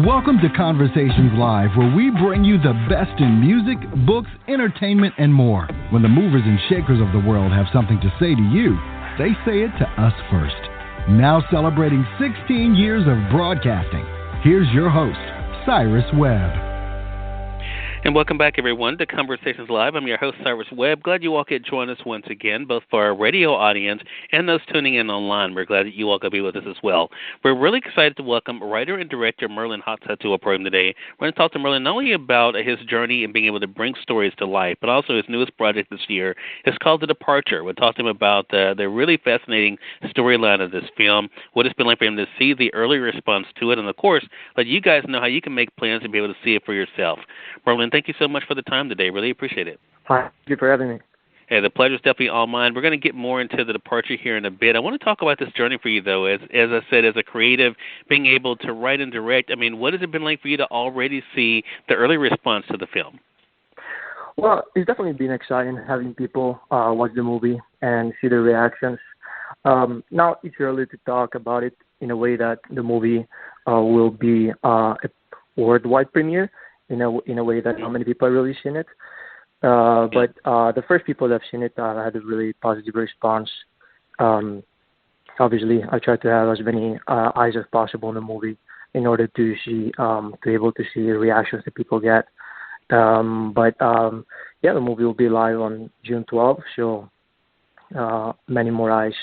Welcome to Conversations Live, where we bring you the best in music, books, entertainment, and more. When the movers and shakers of the world have something to say to you, they say it to us first. Now celebrating 16 years of broadcasting, here's your host, Cyrus Webb. And welcome back, everyone, to Conversations Live. I'm your host, Cyrus Webb. Glad you all could join us once again, both for our radio audience and those tuning in online. We're glad that you all could be with us as well. We're really excited to welcome writer and director Merland Hoxha to our program today. We're going to talk to Merland not only about his journey in being able to bring stories to life, but also his newest project this year. It's called TheDeparture. We'll talk to him about the really fascinating storyline of this film, what it's been like for him to see the early response to it, and, of course, let you guys know how you can make plans to be able to see it for yourself. Merland, thank you so much for the time today. Really appreciate it. Hi, thank you for having me. Hey, the pleasure's definitely all mine. We're going to get more into the departure here in a bit. I want to talk about this journey for you, though. As I said, as a creative, being able to write and direct, I mean, what has it been like for you to already see the early response to the film? Well, it's definitely been exciting having people watch the movie and see the reactions. Now it's early to talk about it in a way that the movie will be a worldwide premiere. In a way that not many people have really seen it. But the first people that have seen it had a really positive response. Obviously, I tried to have as many eyes as possible in the movie in order to see, to be able to see the reactions that people get. The movie will be live on June 12th, so many more eyes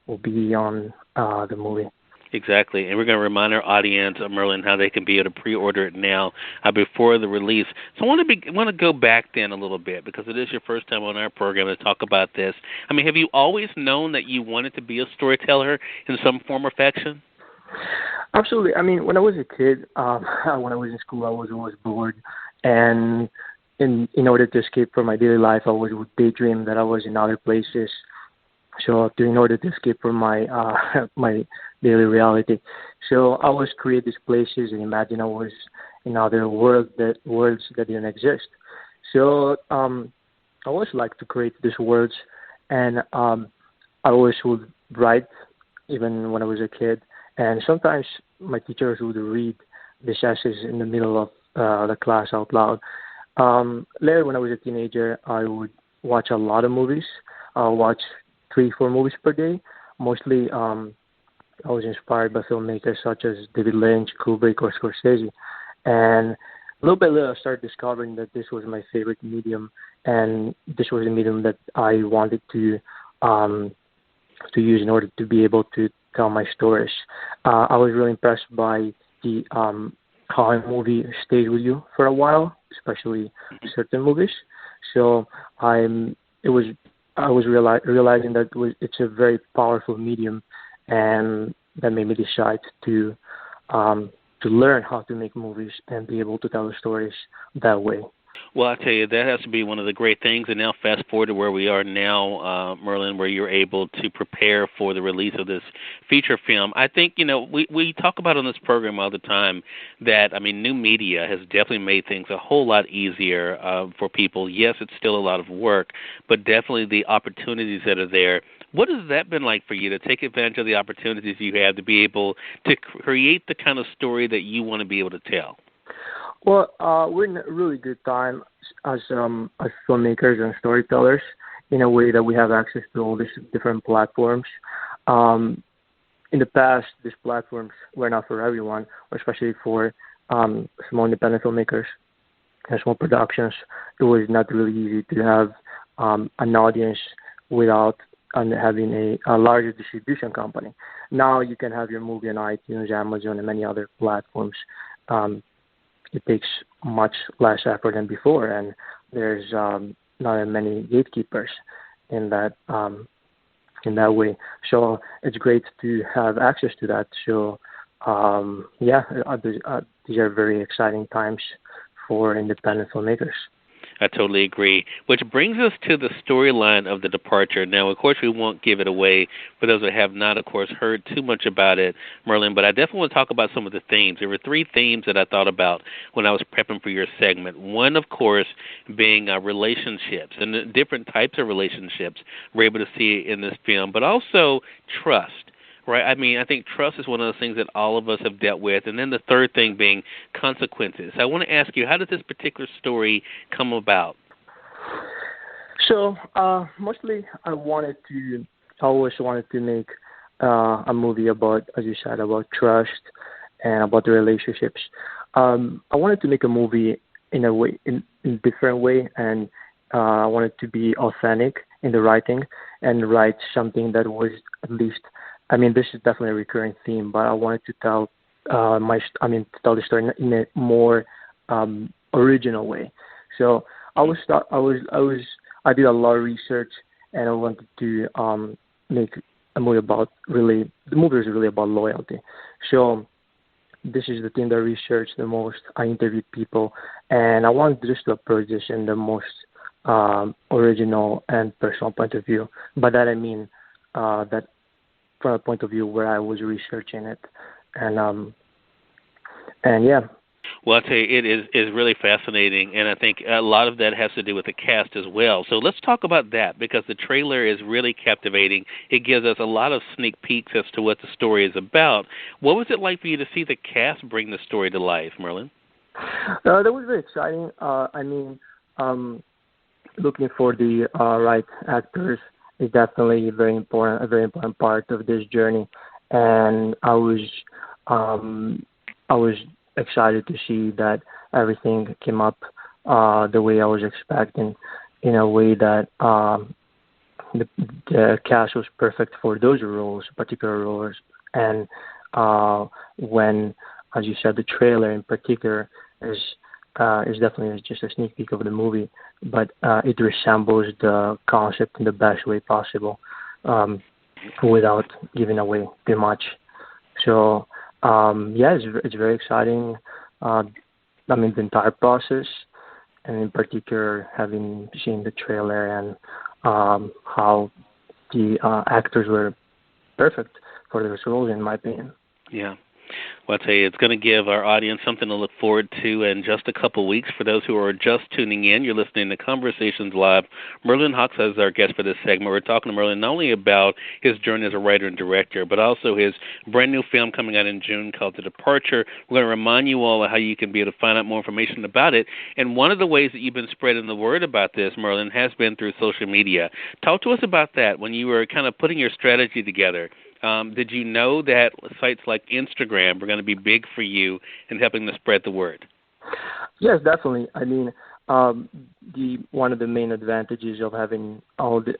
will be on the movie. Exactly, and we're going to remind our audience, Merland, how they can be able to pre-order it now before the release. So I want to go back then a little bit because it is your first time on our program to talk about this. I mean, have you always known that you wanted to be a storyteller in some form or fashion? Absolutely. I mean, when I was a kid, when I was in school, I was always bored, and in order to escape from my daily life, I would daydream that I was in other places. So in order to escape from my my daily reality, so I always create these places and imagine I was in other worlds that didn't exist. So I always like to create these worlds, and I always would write, even when I was a kid. And sometimes my teachers would read these essays in the middle of the class out loud. Later, when I was a teenager, I would watch a lot of movies. I watch 3-4 movies per day. Mostly, I was inspired by filmmakers such as David Lynch, Kubrick, or Scorsese. And little by little, I started discovering that this was my favorite medium, and this was a medium that I wanted to use in order to be able to tell my stories. I was really impressed by the how a movie stays with you for a while, especially certain movies. So I was realizing that it's a very powerful medium, and that made me decide to learn how to make movies and be able to tell the stories that way. Well, I tell you, that has to be one of the great things. And now fast forward to where we are now, Merland, where you're able to prepare for the release of this feature film. I think, we talk about on this program all the time that, I mean, new media has definitely made things a whole lot easier for people. Yes, it's still a lot of work, but definitely the opportunities that are there. What has that been like for you to take advantage of the opportunities you have to be able to create the kind of story that you want to be able to tell? Well, we're in a really good time as filmmakers and storytellers in a way that we have access to all these different platforms. In the past, these platforms were not for everyone, especially for small independent filmmakers and small productions. It was not really easy to have an audience without having a larger distribution company. Now you can have your movie on iTunes, Amazon, and many other platforms. It takes much less effort than before, and there's not as many gatekeepers in that way. So it's great to have access to that. So these are very exciting times for independent filmmakers. I totally agree. Which brings us to the storyline of The Departure. Now, of course, we won't give it away for those that have not, of course, heard too much about it, Merland, but I definitely want to talk about some of the themes. There were three themes that I thought about when I was prepping for your segment. One, of course, being relationships and the different types of relationships we're able to see in this film, but also trust. right? I mean, I think trust is one of those things that all of us have dealt with. And then the third thing being consequences. I want to ask you, how did this particular story come about? So, mostly I always wanted to make a movie about, as you said, about trust and about the relationships. I wanted to make a movie in a different way, and I wanted to be authentic in the writing and write something that was at least. I mean, this is definitely a recurring theme, but I wanted to tell to tell the story in a more original way. So I did a lot of research, and I wanted to make a movie about the movie is really about loyalty. So this is the thing that I researched the most. I interviewed people, and I wanted just to approach this in the most original and personal point of view. By that I mean that from a point of view where I was researching it, and yeah. Well, I'll tell you, it is really fascinating, and I think a lot of that has to do with the cast as well. So let's talk about that, because the trailer is really captivating. It gives us a lot of sneak peeks as to what the story is about. What was it like for you to see the cast bring the story to life, Merland? That was very exciting. Looking for the right actors is definitely a very important part of this journey, and I was excited to see that everything came up the way I was expecting, in a way that the cast was perfect for those particular roles. And when, as you said, the trailer in particular is definitely just a sneak peek of the movie, but it resembles the concept in the best way possible, without giving away too much. So it's very exciting. The entire process, and in particular, having seen the trailer and how the actors were perfect for those roles, in my opinion. Yeah. Well, I'll tell you, it's going to give our audience something to look forward to in just a couple of weeks. For those who are just tuning in, you're listening to Conversations Live. Merland Hoxha is our guest for this segment. We're talking to Merland not only about his journey as a writer and director, but also his brand new film coming out in June called TheDeparture. We're going to remind you all of how you can be able to find out more information about it. And one of the ways that you've been spreading the word about this, Merland, has been through social media. Talk to us about that when you were kind of putting your strategy together. Did you know that sites like Instagram were going to be big for you in helping to spread the word? Yes, definitely. I mean, one of the main advantages of having all the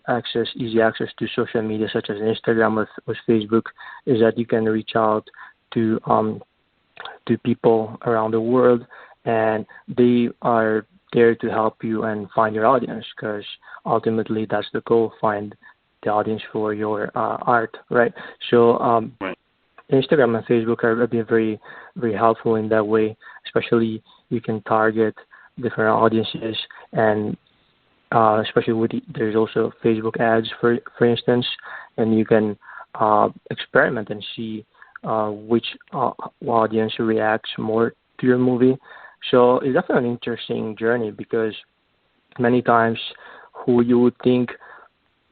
easy access to social media, such as Instagram or Facebook, is that you can reach out to people around the world, and they are there to help you and find your audience, because ultimately that's the goal: find the audience for your art, right? So right. Instagram and Facebook are being very, very helpful in that way. Especially, you can target different audiences, and especially there's also Facebook ads, for instance, and you can experiment and see which audience reacts more to your movie. So it's definitely an interesting journey, because many times who you would think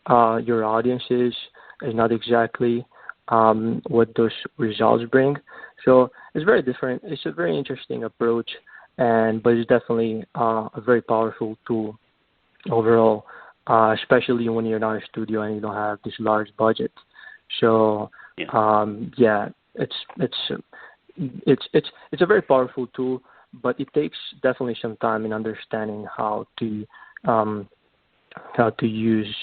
your audience is not exactly what those results bring. So it's very different. It's a very interesting approach, but it's definitely a very powerful tool overall, especially when you're not a studio and you don't have this large budget. So it's a very powerful tool, but it takes definitely some time in understanding how to use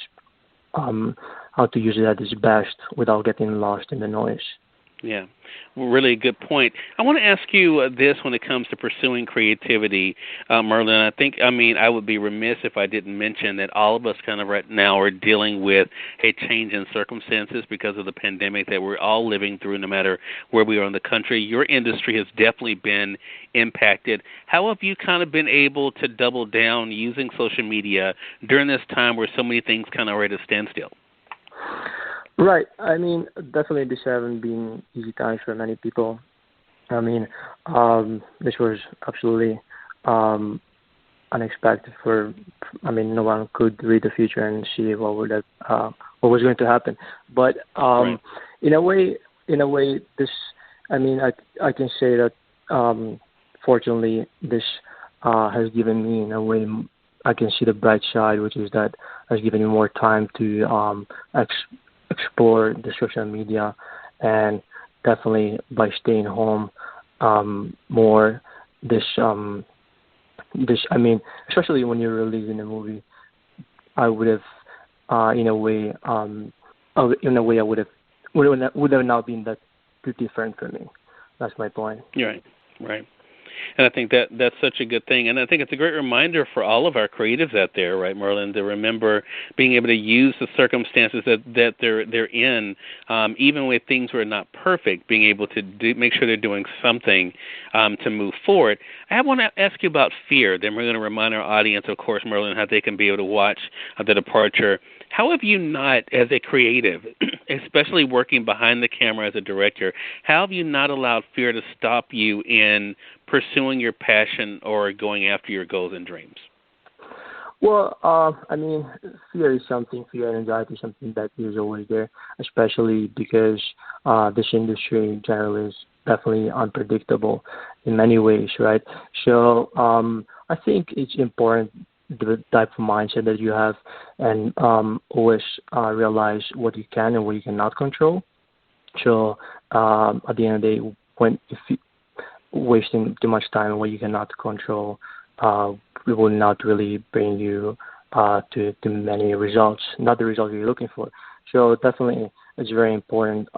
it at its best without getting lost in the noise. Yeah, really good point. I want to ask you this when it comes to pursuing creativity, Merland. I would be remiss if I didn't mention that all of us kind of right now are dealing with a change in circumstances because of the pandemic that we're all living through, no matter where we are in the country. Your industry has definitely been impacted. How have you kind of been able to double down using social media during this time where so many things kind of are at a standstill? Right. I mean, definitely this haven't been easy times for many people. I mean, this was absolutely unexpected. No one could read the future and see what was going to happen. But right. in a way, this. I mean, I can say that fortunately, this has given me, in a way, I can see the bright side, which is that has given me more time to explore the social media, and definitely by staying home more. This I mean, especially when you're releasing a movie, I would have, in a way, I would have not been that too different for me. That's my point. Right, right. And I think that's such a good thing. And I think it's a great reminder for all of our creatives out there, right, Merland, to remember being able to use the circumstances that they're in, even when things were not perfect, being able to make sure they're doing something to move forward. I want to ask you about fear. Then we're going to remind our audience, of course, Merland, how they can be able to watch The Departure. How have you not, as a creative, especially working behind the camera as a director, how have you not allowed fear to stop you in pursuing your passion or going after your goals and dreams? Well, I mean, fear and anxiety is something that is always there, especially because this industry in general is definitely unpredictable in many ways, right? So I think it's important, the type of mindset that you have, and always realize what you can and what you cannot control. So at the end of the day, if you wasting too much time on what you cannot control, it will not really bring you to many results, not the results you're looking for. So definitely, it's very important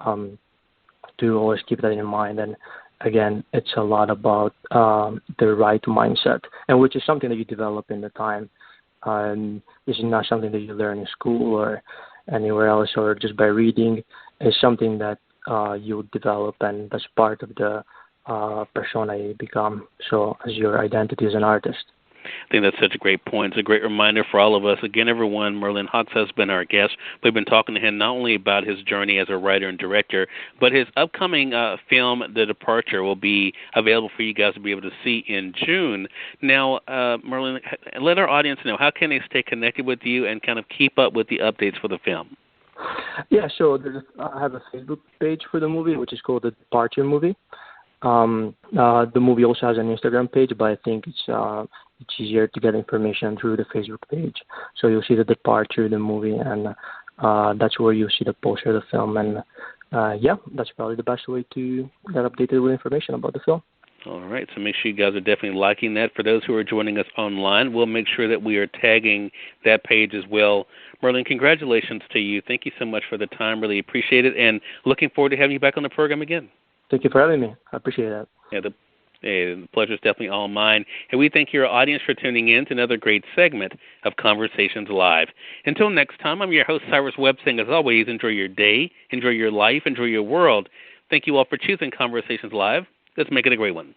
to always keep that in mind. And again, it's a lot about the right mindset, and which is something that you develop in the time. This is not something that you learn in school or anywhere else, or just by reading. It's something that you develop, and that's part of the persona you become, so as your identity as an artist. I think that's such a great point. It's a great reminder for all of us. Again, everyone, Merland Hoxha has been our guest. We've been talking to him not only about his journey as a writer and director, but his upcoming film, The Departure, will be available for you guys to be able to see in June. Now, Merland, let our audience know, how can they stay connected with you and kind of keep up with the updates for the film? Yeah, so I have a Facebook page for the movie, which is called The Departure Movie. The movie also has an Instagram page, but I think it's easier to get information through the Facebook page. So you'll see The Departure, the movie, and that's where you'll see the poster of the film. And that's probably the best way to get updated with information about the film. All right, so make sure you guys are definitely liking that. For those who are joining us online, we'll make sure that we are tagging that page as well. Merland, congratulations to you. Thank you so much for the time. Really appreciate it, and looking forward to having you back on the program again. Thank you for having me. I appreciate that. Yeah, the pleasure is definitely all mine. And we thank your audience for tuning in to another great segment of Conversations Live. Until next time, I'm your host, Cyrus Webb, saying, as always, enjoy your day, enjoy your life, enjoy your world. Thank you all for choosing Conversations Live. Let's make it a great one.